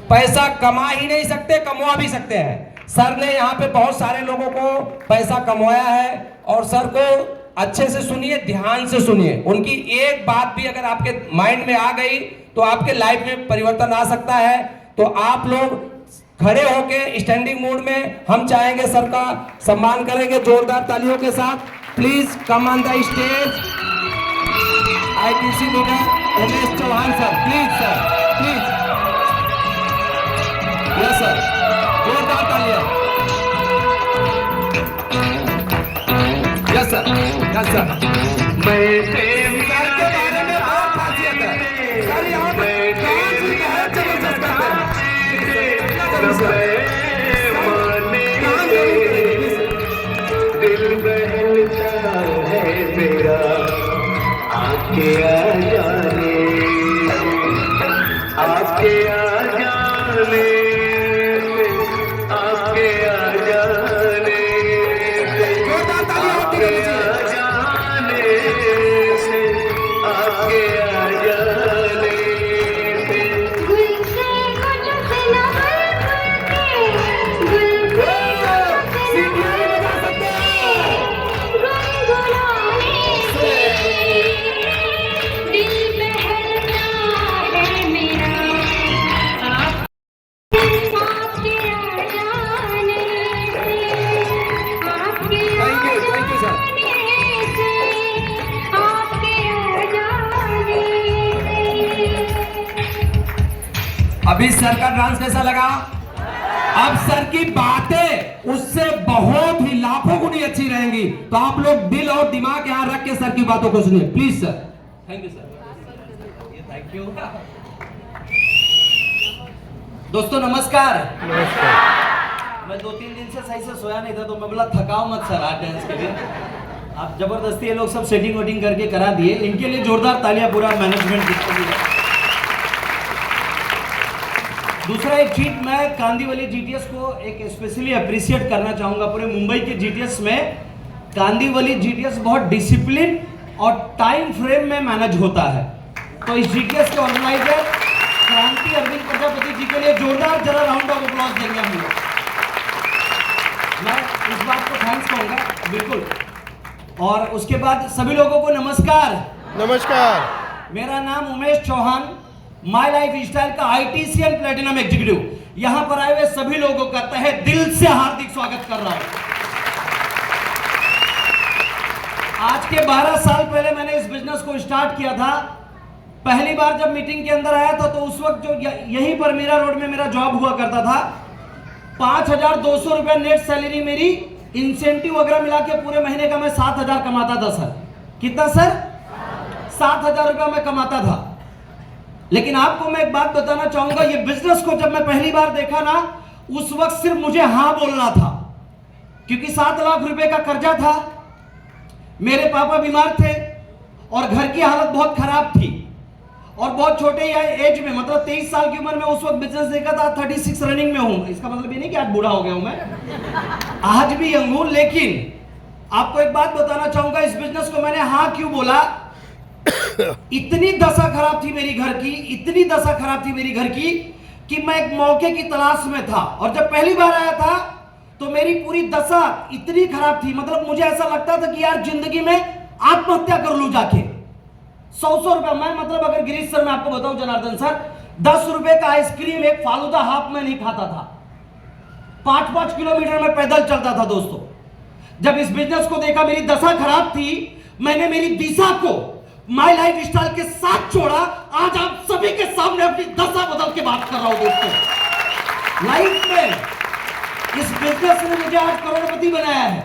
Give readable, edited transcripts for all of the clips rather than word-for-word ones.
पैसा कमा ही नहीं सकते, कमवा भी सकते हैं। सर ने यहाँ पे बहुत सारे लोगों को पैसा कमवाया है, और सर को अच्छे से सुनिए, ध्यान से सुनिए। उनकी एक बात भी अगर आपके माइंड में आ गई तो आपके लाइफ में परिवर्तन आ सकता है। तो आप लोग खड़े होके स्टैंडिंग मोड में हम चाहेंगे सर का सम्मान करेंगे जोरदार तालियों के साथ। Please come on the stage ITC leader Umesh Chauhan sir, please sir, please. Yes sir, जोरदार तालियां। Yes sir, yes sir. Sir के बारे में बहुत खासियत है। सर यहाँ पे डांस भी बहुत जबरदस्त करते हैं। दिल बहलता है मेरा, आके आ जाने, आके आ जाने, आके आ जाने, आके आ जाने, आके आ जाने। अभी सर का डांस कैसा लगा? अब सर की बातें उससे बहुत ही लाखों गुनी अच्छी रहेंगी। तो आप लोग दिल और दिमाग यहां रख के सर की बातों को सुनिए, please sir. Thank you sir, thank you. दोस्तों नमस्कार। मैं 2-3 दिन से सही से सोया नहीं था, तो मैं बोला थकाओ मत सर आज डांस के लिए। आप जबरदस्ती ये लोग सब सेटिंग वेटिंग करके करा दिए, इनके लिए जोरदार तालियां पूरा मैनेजमेंट जितना भी है। दूसरा एक चीज, मैं कांदीवली जीटीएस को एक स्पेशली अप्रिशिएट करना चाहूंगा। पूरे मुंबई के जीटीएस में कांदीवली जीटीएस बहुत डिसिप्लिन और टाइम फ्रेम में मैनेज होता है। तो इस जीटीएस के ऑर्गेनाइजर क्रांति अरविंद प्रजापति जी के लिए जोरदार जरा राउंड ऑफ अप्लॉज देंगे हम लोग। मैं इस बात को थैंक्स कहूंगा बिल्कुल। और उसके बाद सभी लोगों को नमस्कार। नमस्कार। मेरा नाम Umesh Chauhan, my lifestyle का आईटीसीएन प्लेटिनम एग्जीक्यूटिव। यहां पर आए हुए सभी लोगों का तहे दिल से हार्दिक स्वागत कर रहा हूं। आज के 12 साल पहले मैंने इस बिजनेस को स्टार्ट किया था। पहली बार जब मीटिंग के अंदर आया था तो उस वक्त जो यहीं पर मीरा रोड में मेरा जॉब हुआ करता था। 5,200 रुपया नेट सैलरी मेरी, इंसेंटिव वगैरह मिला के पूरे महीने का मैं 7,000 कमाता था सर। कितना सर? 7,000 रुपया मैं कमाता था। लेकिन आपको मैं एक बात बताना चाहूंगा, ये बिजनेस को जब मैं पहली बार देखा ना, उस वक्त सिर्फ मुझे हां बोलना था, क्योंकि 7 लाख रुपए का कर्जा था, मेरे पापा बीमार थे और घर की हालत बहुत खराब थी। और बहुत छोटे एज में, मतलब 23 साल की उम्र में उस वक्त बिजनेस देखा था। 36 रनिंग में हूं। इसका मतलब ये नहीं कि आज बूढ़ा हो गया हूं मैं, आज भी यंग हूं। लेकिन आपको एक बात बताना चाहूंगा, इस बिजनेस को मैंने हां क्यों बोला। इतनी दशा खराब थी मेरी घर की, इतनी दशा खराब थी मेरी घर की कि मैं एक मौके की तलाश में था। और जब पहली बार आया था तो मेरी पूरी दशा इतनी खराब थी, मतलब मुझे ऐसा लगता था कि यार जिंदगी में आत्महत्या कर लूं जाके। 100 रुपया मैं, मतलब अगर गिरीश सर मैं आपको बताऊं जनार्दन सर, 10 रुपए का आइसक्रीम एक फालूदा हाफ में नहीं खाता था। 5-5 किलोमीटर में पैदल चलता था दोस्तों। जब इस बिजनेस को देखा, मेरी दशा खराब थी, मैंने मेरी दिशा को माय लाइफ स्टाइल के साथ छोड़ा। आज आप सभी के सामने अपनी दशा बदल के बात कर रहा हूं दोस्तों। लाइफ में इस बिजनेस ने मुझे आज करोड़पति बनाया है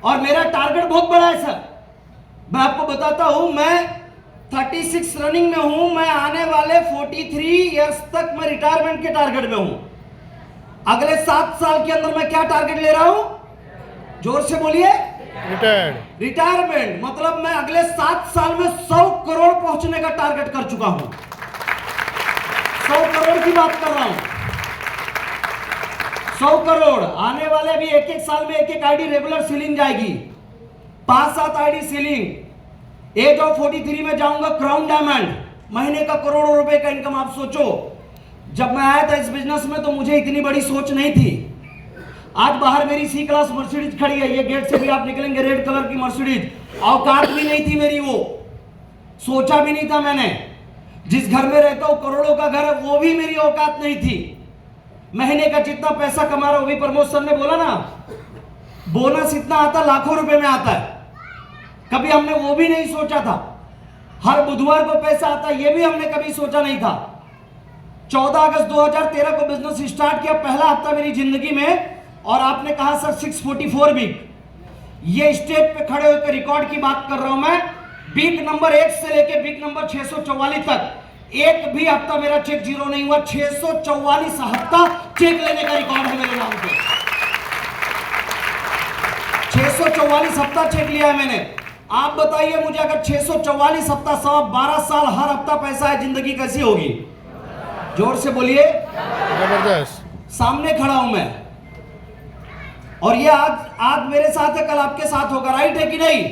और मेरा टारगेट बहुत बड़ा है सर। मैं आपको बताता हूं, मैं 36 रनिंग में हूं। मैं आने वाले 43 इयर्स तक मैं रिटायरमेंट के टारगेट में हूं। अगले 7 साल के अंदर मैं क्या टारगेट ले रहा हूं? जोर से बोलिए। रिटायरमेंट मतलब मैं अगले 7 साल में 100 करोड़ पहुंचने का टारगेट कर चुका हूं। 100 करोड़ की बात कर रहा हूं। 100 करोड़ आने वाले भी एक साल में एक आईडी रेगुलर सीलिंग जाएगी। 5-7 आईडी सीलिंग। एज ऑफ 43 में जाऊंगा क्राउन डायमंड। महीने का करोड़ों रुपए का इनकम। आप सोचो, जब मैं आया था इस बिजनेस में तो मुझे इतनी बड़ी सोच नहीं थी। आज बाहर मेरी सी क्लास मर्सिडीज खड़ी है, ये गेट से भी आप निकलेंगे रेड कलर की मर्सिडीज, औकात भी नहीं थी मेरी, वो सोचा भी नहीं था मैंने। जिस घर में रहता हूं करोड़ों का घर है, वो भी मेरी औकात नहीं थी। महीने का जितना पैसा कमा रहा हूं, अभी प्रमोद सर ने बोला ना बोनस इतना आता लाखों रुपए में आता है, कभी हमने वो भी नहीं सोचा था। हर बुधवार को पैसा आता है, ये भी हमने कभी सोचा नहीं था। 14 अगस्त 2013 को बिजनेस स्टार्ट किया, पहला हफ्ता मेरी जिंदगी में, और आपने कहा सर 644 वीक। ये स्टेज पे खड़े होकर रिकॉर्ड की बात कर रहा हूं मैं। वीक नंबर 1 से लेके वीक नंबर 644 तक एक भी हफ्ता मेरा चेक जीरो नहीं हुआ। 644 हफ्ता चेक लेने का रिकॉर्ड है मेरे नाम पे। 644 हफ्ता चेक लिया है मैंने। आप बताइए मुझे, अगर 644 हफ्ता, 12 साल हर हफ्ता पैसा है, जिंदगी कैसी होगी? जोर से बोलिए। जबरदस्त। सामने खड़ा हूं मैं, और ये आज मेरे साथ है, कल आपके साथ होगा, राइट है कि नहीं?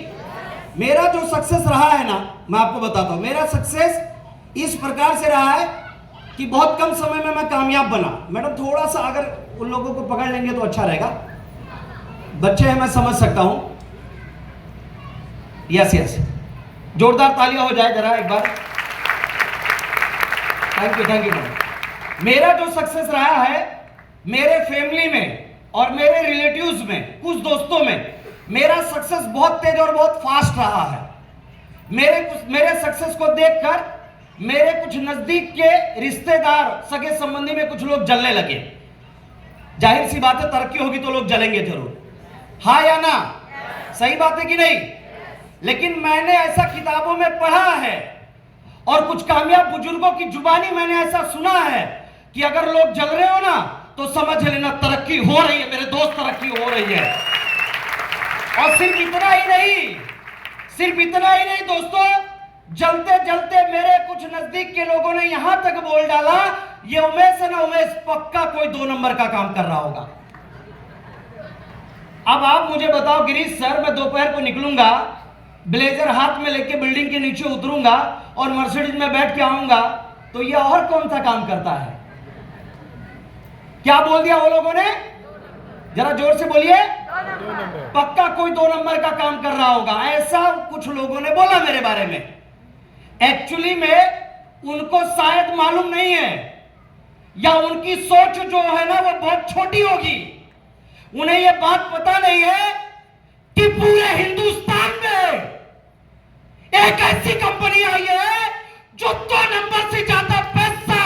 मेरा जो सक्सेस रहा है ना, मैं आपको बताता हूं, मेरा सक्सेस इस प्रकार से रहा है कि बहुत कम समय में मैं कामयाब बना। मैडम थोड़ा सा अगर उन लोगों को पकड़ लेंगे तो अच्छा रहेगा, बच्चे हैं मैं समझ सकता हूं। यस यस, जोरदार तालियां हो जाए जरा एक बार। Thank you madam. मेरा जो सक्सेस रहा है मेरे फैमिली में और मेरे रिलेटिव्स में, कुछ दोस्तों में, मेरा सक्सेस बहुत तेज और बहुत फास्ट रहा है। मेरे सक्सेस को देखकर मेरे कुछ नजदीक के रिश्तेदार, सगे संबंधी में कुछ लोग जलने लगे। जाहिर सी बात है, तरक्की होगी तो लोग जलेंगे जरूर, हाँ या ना? सही बात है कि नहीं? लेकिन मैंने ऐसा किताबों में पढ़ा है और कुछ कामयाब बुजुर्गों की जुबानी मैंने ऐसा सुना है कि अगर लोग जल रहे हो ना तो समझ लेना तरक्की हो रही है मेरे दोस्त, तरक्की हो रही है। और सिर्फ इतना ही नहीं दोस्तों, जलते जलते मेरे कुछ नजदीक के लोगों ने यहां तक बोल डाला, ये उमेश है ना, उमेश पक्का कोई 2 नंबर का काम कर रहा होगा। अब आप मुझे बताओ गिरीश सर, मैं दोपहर को निकलूंगा, ब्लेजर हाथ में लेके बिल्डिंग के नीचे उतरूंगा और मर्सिडीज में बैठ के आऊंगा, तो ये और कौन सा काम करता है? क्या बोल दिया वो लोगों ने? जरा जोर से बोलिए। पक्का कोई 2 नंबर का काम कर रहा होगा, ऐसा कुछ लोगों ने बोला मेरे बारे में। एक्चुअली में उनको शायद मालूम नहीं है, या उनकी सोच जो है ना वो बहुत छोटी होगी। उन्हें यह बात पता नहीं है कि पूरे हिंदुस्तान में एक ऐसी कंपनी आई है जो 2 नंबर से ज्यादा पैसा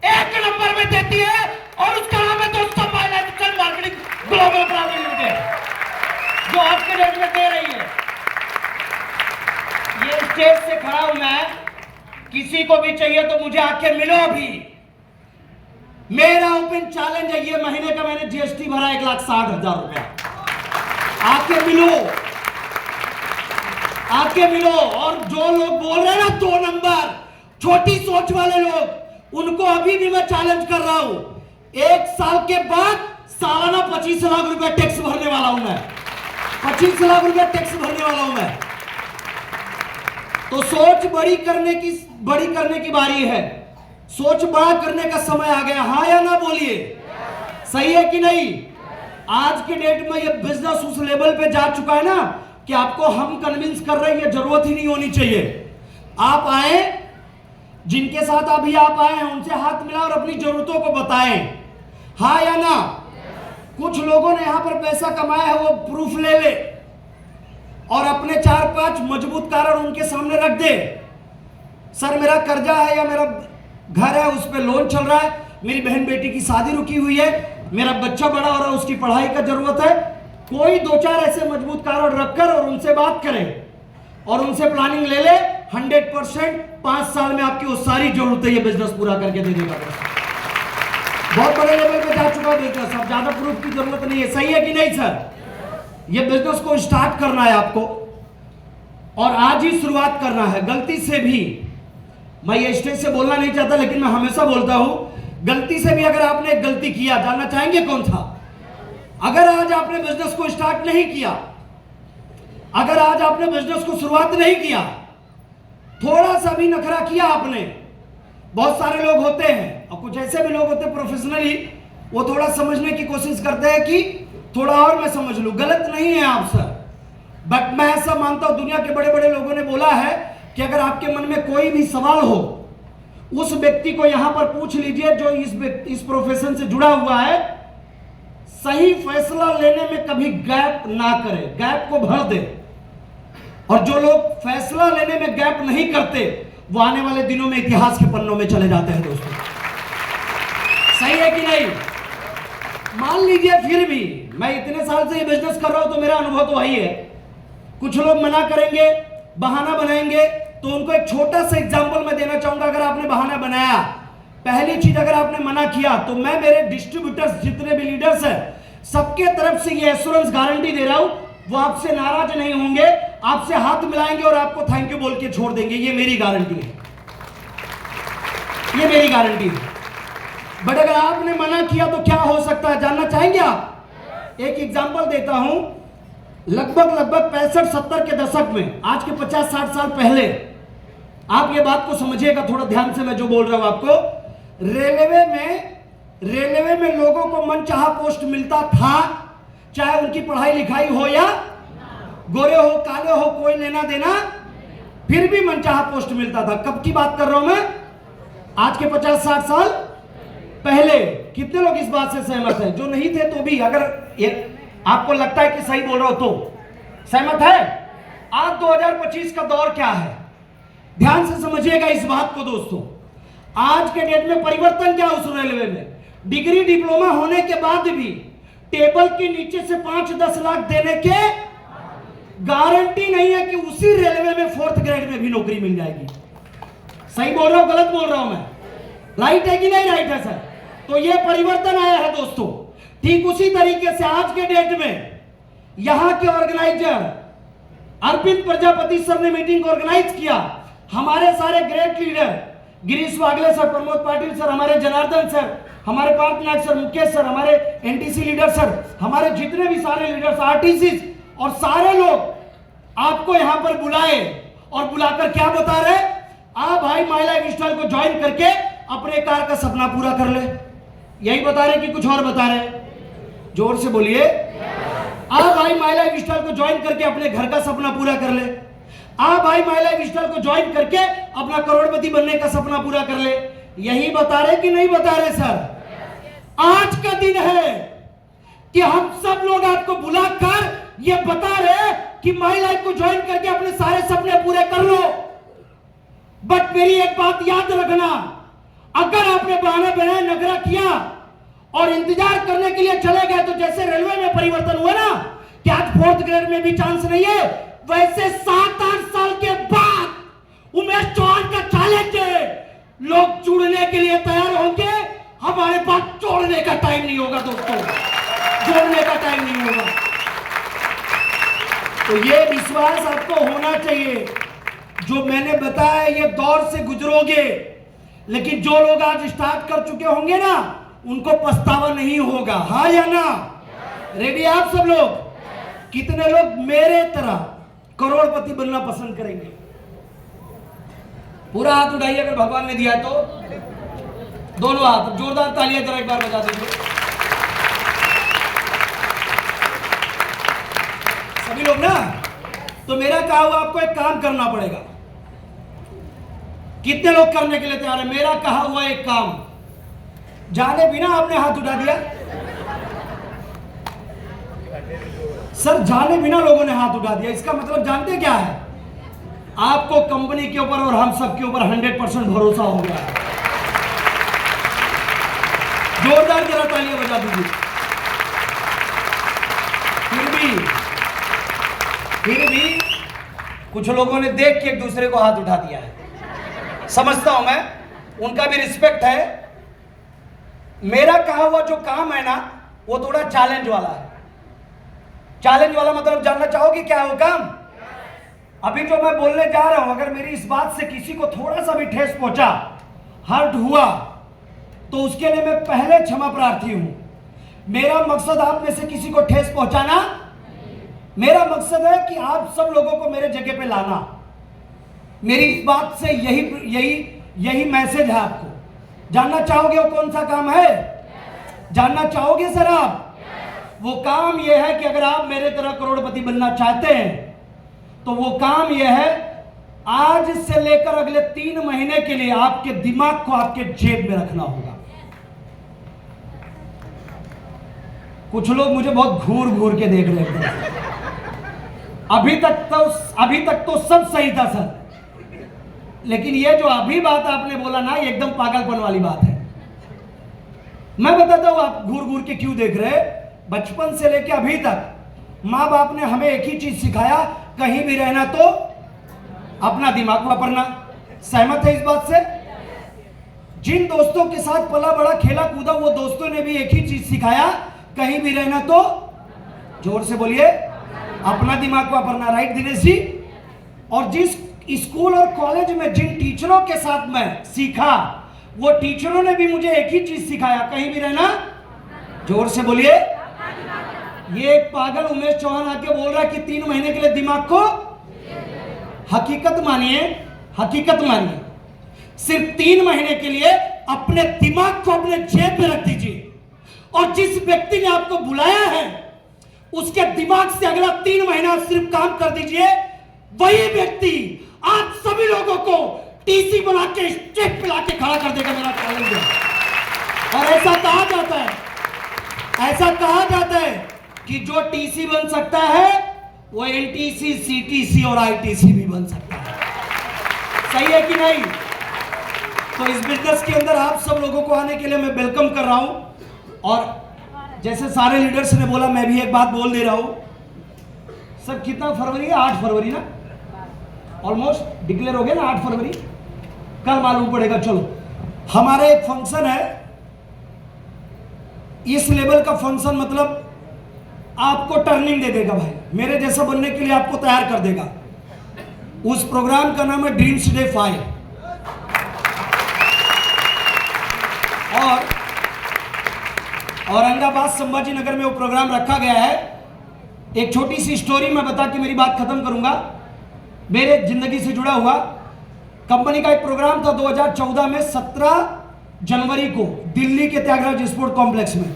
1 नंबर में देती है, और उसका नाम है दोस्तों financial marketing global private limited, जो आज के डेट में दे रही है। ये स्टेज से खड़ा हूं मैं, किसी को भी चाहिए तो मुझे आके मिलो अभी। मेरा ओपन चैलेंज है, ये महीने का मैंने जीएसटी भरा 1,60,000 रुपया। आके मिलो। और जो लोग बोल रहे हैं ना 2 नंबर, छोटी सोच वाले लोग, उनको अभी भी मैं चैलेंज कर रहा हूं। 1 साल के बाद सालाना 25 लाख रुपए टैक्स भरने वाला हूं मैं। 25 लाख रुपए टैक्स भरने वाला हूं मैं। तो सोच बड़ी करने की बारी है। सोच बड़ा करने का समय आ गया, हाँ या ना बोलिए? सही है कि नहीं? आज के डेट में ये बिजनेस उस लेवल पे जा चुका है ना कि आपको हम कन्विंस कर रहे हैं, ये जरूरत ही नहीं होनी चाहिए। आप आए, जिनके साथ अभी आप आए हैं उनसे हाथ मिलाएं और अपनी जरूरतों को बताएं, हाँ या ना? कुछ लोगों ने यहां पर पैसा कमाया है, वो प्रूफ ले ले और अपने 4-5 मजबूत कारण उनके सामने रख दे। सर मेरा कर्जा है, या मेरा घर है उस पर लोन चल रहा है, मेरी बहन बेटी की शादी रुकी हुई है, मेरा बच्चा बड़ा हो रहा है उसकी पढ़ाई का जरूरत है। कोई 2-4 ऐसे मजबूत कारण रखकर और उनसे बात करें और उनसे प्लानिंग ले ले, 100% 5 साल में आपकी वो सारी जरूरतें ये बिजनेस पूरा करके दे देगा। बहुत बड़े लेवल पे जा चुका बिजनेस, अब ज्यादा प्रूफ की जरूरत नहीं है। सही है कि नहीं सर? ये बिजनेस को स्टार्ट करना है आपको और आज ही शुरुआत करना है। गलती से भी, मैं ये स्टेज से बोलना नहीं चाहता लेकिन मैं हमेशा बोलता हूं, गलती से भी अगर आपने एक गलती किया, जानना चाहेंगे कौन था? अगर आज आपने बिजनेस को स्टार्ट नहीं किया, अगर आज आपने बिजनेस को शुरुआत नहीं किया, थोड़ा सा भी नखरा किया आपने, बहुत सारे लोग होते हैं और कुछ ऐसे भी लोग होते हैं प्रोफेशनली, वो थोड़ा समझने की कोशिश करते हैं कि थोड़ा और मैं समझ लूं। गलत नहीं है आप सर, बट मैं ऐसा मानता हूं, दुनिया के बड़े बड़े लोगों ने बोला है कि अगर आपके मन में कोई भी सवाल हो, उस व्यक्ति को यहां पर पूछ लीजिए जो इस प्रोफेशन से जुड़ा हुआ है। सही फैसला लेने में कभी गैप ना करे, गैप को भर दे। और जो लोग फैसला लेने में गैप नहीं करते, वो आने वाले दिनों में इतिहास के पन्नों में चले जाते हैं दोस्तों। सही है कि नहीं? मान लीजिए फिर भी मैं इतने साल से ये बिजनेस कर रहा हूं, तो मेरा अनुभव तो वही है। कुछ लोग मना करेंगे, बहाना बनाएंगे, तो उनको एक छोटा सा एग्जांपल मैं देना चाहूंगा। अगर आपने बहाना बनाया, पहली चीज अगर आपने मना किया, तो मैं मेरे डिस्ट्रीब्यूटर्स जितने भी लीडर्स हैं, सबके तरफ से ये एश्योरेंस गारंटी दे रहा हूं, वो आपसे नाराज नहीं होंगे, आपसे हाथ मिलाएंगे और आपको थैंक यू बोल के छोड़ देंगे। ये मेरी गारंटी है, ये मेरी गारंटी है। बट अगर आपने मना किया तो क्या हो सकता है, जानना चाहेंगे आप? एक एग्जांपल देता हूं। लगभग 65-70 के दशक में, आज के 50-60 साल पहले, आप ये बात को समझिएगा थोड़ा ध्यान से, मैं जो बोल रहा हूं आपको। रेलवे में लोगों को मनचाहा पोस्ट मिलता था, चाहे उनकी पढ़ाई लिखाई हो या गोरे हो काले हो, कोई लेना देना, फिर भी मनचाहा पोस्ट मिलता था। कब की बात कर रहा हूं मैं? आज के 50-60 साल पहले। कितने लोग इस बात से सहमत हैं? जो नहीं थे तो भी, अगर आपको लगता है कि सही बोल रहा हो तो सहमत है? आज 2025 का दौर क्या है, ध्यान से समझिएगा इस बात को दोस्तों। आज के डेट में परिवर्तन क्या उस रेलवे में? डिग्री डिप्लोमा होने के बाद भी टेबल के नीचे से 5-10 लाख देने के गारंटी नहीं है कि उसी रेलवे में 4th ग्रेड में भी नौकरी मिल जाएगी। सही बोल रहा हूं, गलत बोल रहा हूं मैं? राइट है कि नहीं राइट है सर? तो ये परिवर्तन आया है दोस्तों। ठीक उसी तरीके से आज के डेट में यहां के ऑर्गेनाइजर अरविंद प्रजापति सर ने मीटिंग ऑर्गेनाइज किया। हमारे सारे ग्रेट लीडर, गिरीश वागले सर, प्रमोद पाटिल सर, हमारे जनार्दन सर, हमारे पार्थ नायक सर, मुकेश सर, हमारे एनटीसी लीडर सर, हमारे जितने भी सारे लीडर्स, आरटीसी और सारे लोग आपको यहां पर बुलाए और बुलाकर क्या बता रहे? आप भाई माय लाइफ स्टाइल को ज्वाइन करके अपने कार का सपना पूरा कर ले। यही बता रहे कि कुछ और बता रहे? जोर से बोलिए। आप भाई माय लाइफ स्टाइल को ज्वाइन करके अपने घर का सपना पूरा कर ले। आप भाई माय लाइफ स्टाइल को ज्वाइन करके अपना करोड़पति बनने का सपना पूरा कर ले। यही बता रहे कि नहीं बता रहे सर? आज का दिन है कि हम सब लोग आपको बुलाकर ये बता रहे कि माय लाइफ को ज्वाइन करके अपने सारे सपने पूरे कर लो। बट मेरी एक बात याद रखना, अगर आपने बहाना बनाया, नगरा किया और इंतजार करने के लिए चले गए, तो जैसे रेलवे में परिवर्तन हुआ ना कि आज 4th ग्रेड में भी चांस नहीं है, वैसे 7-8 साल के बाद उमेश चौहान का चैलेंज है, लोग जुड़ने के लिए तैयार होंगे। हमारे पास जोड़ने का टाइम नहीं होगा दोस्तों, जोड़ने का टाइम नहीं होगा। तो ये विश्वास आपको होना चाहिए। जो मैंने बताया ये दौर से गुजरोगे, लेकिन जो लोग आज स्टार्ट कर चुके होंगे ना, उनको पछतावा नहीं होगा। हाँ या ना? रेडी आप सब लोग? कितने लोग मेरे तरह करोड़पति बनना पसंद करेंगे? पूरा हाथ उठाइए अगर भगवान ने दिया तो। दोनों हाथ, जोरदार तालियां जरा एक बार बजा दीजिए सभी लोग ना। तो मेरा कहा हुआ आपको एक काम करना पड़ेगा। कितने लोग करने के लिए तैयार है? मेरा कहा हुआ एक काम, जाने बिना आपने हाथ उठा दिया सर, जाने बिना लोगों ने हाथ उठा दिया। इसका मतलब जानते क्या है? आपको कंपनी के ऊपर और हम सब के ऊपर 100% भरोसा हो गया है। जोरदार जरा तालियां बजा दीजिए। फिर भी कुछ लोगों ने देख के एक दूसरे को हाथ उठा दिया है। समझता हूं मैं, उनका भी रिस्पेक्ट है। मेरा कहा हुआ जो काम है ना, वो थोड़ा चैलेंज वाला है। चैलेंज वाला मतलब जानना चाहोगे क्या है वो काम? अभी जो मैं बोलने जा रहा हूं, अगर मेरी इस बात से किसी को थोड़ा सा भी ठेस पहुंचा, हर्ट हुआ, तो उसके लिए मैं पहले क्षमा प्रार्थी हूं। मेरा मकसद आप में से किसी को ठेस पहुंचाना, मेरा मकसद है कि आप सब लोगों को मेरे जगह पे लाना। मेरी इस बात से यही यही मैसेज है आपको। जानना चाहोगे वो कौन सा काम है? जानना चाहोगे सर आप? वो काम यह है कि अगर आप मेरे तरह करोड़पति बनना चाहते हैं तो वो काम यह है, आज से लेकर अगले 3 महीने के लिए आपके दिमाग को आपके जेब में रखना होगा। कुछ लोग मुझे बहुत घूर घूर के देख रहे थे। अभी तक तो सब सही था सर, लेकिन ये जो अभी बात आपने बोला ना, ये एकदम पागलपन वाली बात है। मैं बताता हूं आप घूर घूर के क्यों देख रहे। बचपन से लेकर अभी तक माँ बाप ने हमें एक ही चीज सिखाया, कहीं भी रहना तो अपना दिमाग वापरना। सहमत है इस बात से? जिन दोस्तों के साथ पला बड़ा खेला कूदा, वो दोस्तों ने भी एक ही चीज सिखाया, कहीं भी रहना तो, जोर से बोलिए, अपना दिमाग वापरना। राइट दिनेश जी? और जिस स्कूल और कॉलेज में जिन टीचरों के साथ मैं सीखा, वो टीचरों ने भी मुझे एक ही चीज सिखाया, कहीं भी रहना, जोर से बोलिए। ये एक पागल उमेश चौहान आके बोल रहा है कि 3 महीने के लिए दिमाग को, हकीकत मानिए, हकीकत मानिए, सिर्फ 3 महीने के लिए अपने दिमाग को अपने जेब में रख दीजिए, और जिस व्यक्ति ने आपको बुलाया है उसके दिमाग से अगला 3 महीना सिर्फ काम कर दीजिए। वही व्यक्ति आप सभी लोगों को टीसी बना के स्टेज पे लाके खड़ा कर देगा। मेरा चैलेंज है। और ऐसा कहा जाता है कि जो टीसी बन सकता है वो एनटीसी, सीटीसी और आईटीसी भी बन सकता है। सही है कि नहीं? तो इस बिजनेस के अंदर आप सब लोगों को आने के लिए मैं वेलकम कर रहा हूं। और जैसे सारे लीडर्स ने बोला, मैं भी एक बात बोल दे रहा हूं। सर कितना फरवरी है? 8 फरवरी ना, ऑलमोस्ट डिक्लेयर हो गया ना 8 फरवरी। कल मालूम पड़ेगा। चलो, हमारा एक फंक्शन है, इस लेवल का फंक्शन, मतलब आपको टर्निंग दे देगा भाई, मेरे जैसा बनने के लिए आपको तैयार कर देगा। उस प्रोग्राम का नाम है ड्रीम्स डे 5। और औरंगाबाद संभाजी नगर में वो प्रोग्राम रखा गया है। एक छोटी सी स्टोरी मैं बता के मेरी बात खत्म करूंगा, मेरे जिंदगी से जुड़ा हुआ। कंपनी का एक प्रोग्राम था 2014 में 17 जनवरी को दिल्ली के त्यागराज स्पोर्ट कॉम्प्लेक्स में।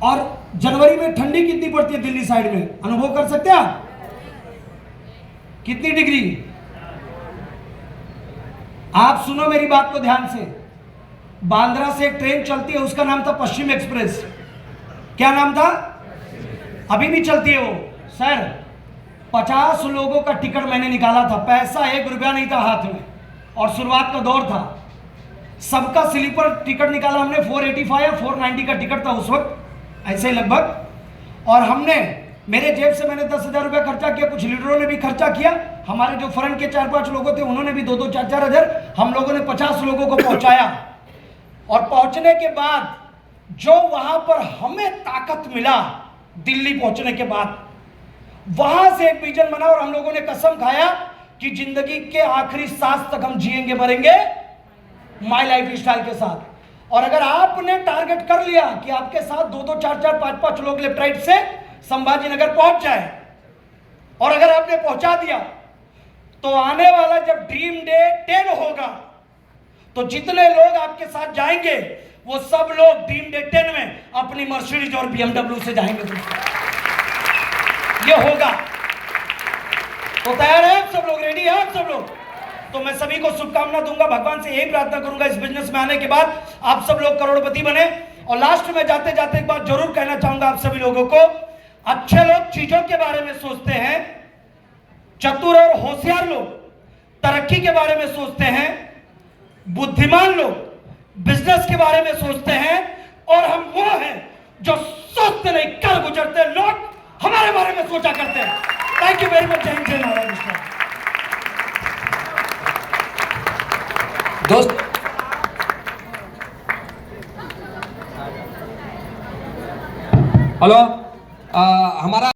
और जनवरी में ठंडी कितनी पड़ती है दिल्ली साइड में, अनुभव कर सकते हैं आप? कितनी डिग्री? आप सुनो मेरी बात को ध्यान से। बांद्रा से एक ट्रेन चलती है, उसका नाम था पश्चिम एक्सप्रेस। क्या नाम था? अभी भी चलती है वो। सर 50 लोगों का टिकट मैंने निकाला था, पैसा 1 रुपया नहीं था हाथ में, और शुरुआत का दौर था। सबका स्लीपर टिकट निकाला हमने, 485 या 490 का टिकट था उस वक्त, ऐसे ही लगभग। और हमने, मेरे जेब से मैंने 10,000 रुपया खर्चा किया, कुछ लीडरों ने भी खर्चा किया, हमारे जो फ्रंट के 4-5 लोगों थे उन्होंने भी 2-2, 4-4 हज़ार, हम लोगों ने 50 लोगों को पहुंचाया। और पहुंचने के बाद जो वहां पर हमें ताकत मिला, दिल्ली पहुंचने के बाद, वहां से एक विजन बना और हम लोगों ने कसम खाया कि जिंदगी के आखिरी सांस तक हम जिएंगे मरेंगे माई लाइफ स्टाइल के साथ। और अगर आपने टारगेट कर लिया कि आपके साथ 2-2, 4-4, 5-5 लोग लेफ्ट राइट से संभाजी नगर पहुंच जाए, और अगर आपने पहुंचा दिया, तो आने वाला जब ड्रीम डे 10 होगा, तो जितने लोग आपके साथ जाएंगे वो सब लोग ड्रीम डे 10 में अपनी मर्सिडीज और बीएमडब्ल्यू से जाएंगे। ये होगा। तो तैयार है आप सब लोग? रेडी है आप सब लोग? तो मैं सभी को शुभकामना दूंगा, भगवान से यही प्रार्थना करूंगा इस बिजनेस में आने के बाद आप सब लोग करोड़पति बने। और लास्ट में जाते जाते एक बात जरूर कहना चाहूंगा आप सभी लोगों को, अच्छे लोग चीजों के बारे में सोचते हैं, चतुर और होशियार लोग तरक्की के बारे में सोचते हैं, बुद्धिमान लोग बिजनेस के बारे में सोचते हैं, और हम वो हैं जो सोचते नहीं कर गुजरते लोग हमारे बारे में सोचा करते हैं। Thank you very much. जय हिंद, जय महाराज। दोस्त हेलो, हमारा